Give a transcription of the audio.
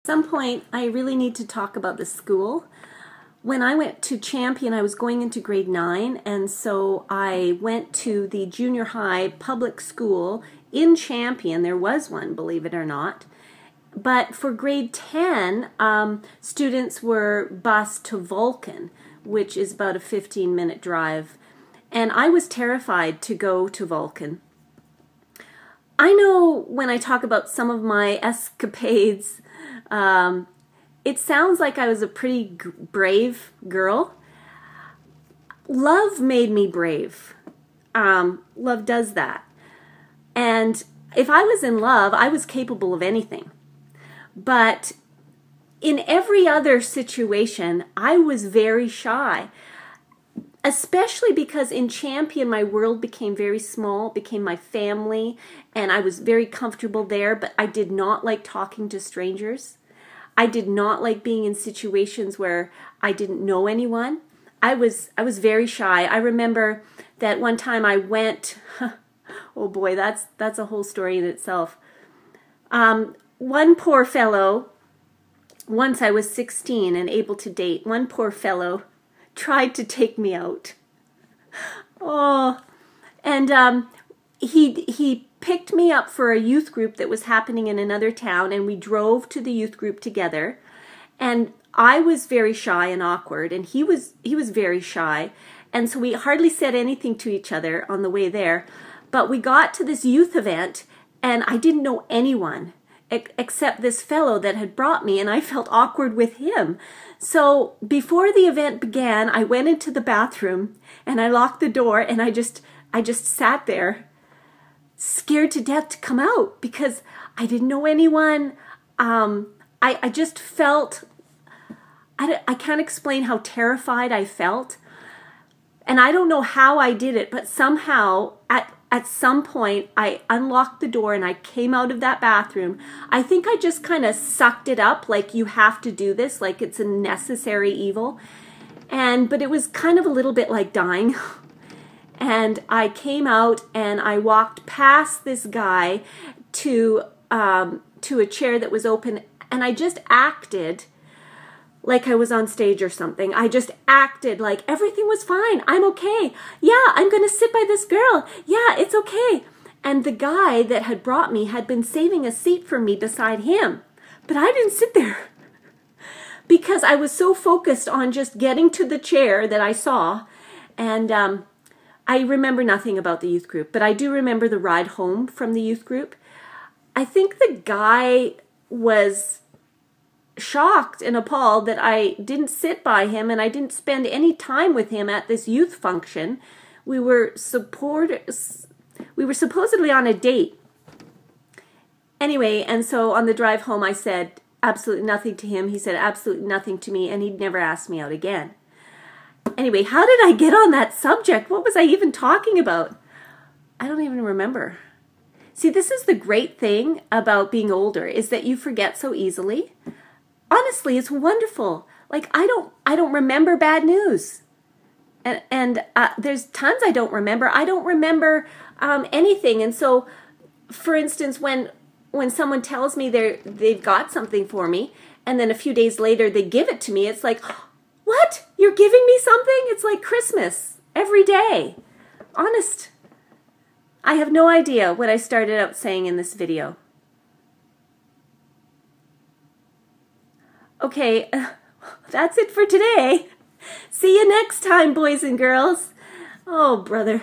At some point, I really need to talk about the school. When I went to Champion, I was going into grade 9, and so I went to the junior high public school in Champion. There was one, believe it or not. But for grade 10, students were bused to Vulcan, which is about a 15-minute drive. And I was terrified to go to Vulcan. I know when I talk about some of my escapades, it sounds like I was a pretty brave girl. Love made me brave. Love does that. And if I was in love, I was capable of anything. But in every other situation, I was very shy. Especially because in Champion, my world became very small, became my family, and I was very comfortable there, but I did not like talking to strangers. I did not like being in situations where I didn't know anyone. I was very shy. I remember that one time I went, oh boy, that's a whole story in itself. One poor fellow, once I was 16 and able to date, one poor fellow tried to take me out. Oh, and he picked me up for a youth group that was happening in another town, and we drove to the youth group together. And I was very shy and awkward, and he was very shy, and so we hardly said anything to each other on the way there. But we got to this youth event, and I didn't know anyone except this fellow that had brought me, and I felt awkward with him. So before the event began, I went into the bathroom and I locked the door, and I just sat there scared to death to come out because I didn't know anyone. I just felt, I can't explain how terrified I felt. And I don't know how I did it, but somehow at some point, I unlocked the door and I came out of that bathroom. I think I just kind of sucked it up, like you have to do this, like it's a necessary evil. But it was kind of a little bit like dying. And I came out and I walked past this guy to a chair that was open, and I just acted like I was on stage or something. I just acted like everything was fine. I'm okay. Yeah, I'm going to sit by this girl. Yeah, it's okay. And the guy that had brought me had been saving a seat for me beside him. But I didn't sit there because I was so focused on just getting to the chair that I saw. And I remember nothing about the youth group, but I do remember the ride home from the youth group. I think the guy was shocked and appalled that I didn't sit by him and I didn't spend any time with him at this youth function. We were supposedly on a date. Anyway, and so on the drive home I said absolutely nothing to him. He said absolutely nothing to me, and he'd never asked me out again. Anyway, how did I get on that subject? What was I even talking about? I don't even remember. See, this is the great thing about being older, is that you forget so easily. Honestly, it's wonderful. Like, I don't remember bad news. And there's tons I don't remember. I don't remember anything. And so, for instance, when someone tells me they've got something for me, and then a few days later they give it to me, it's like, what? You're giving me something? It's like Christmas every day. Honest. I have no idea what I started out saying in this video. Okay, that's it for today. See you next time, boys and girls. Oh, brother.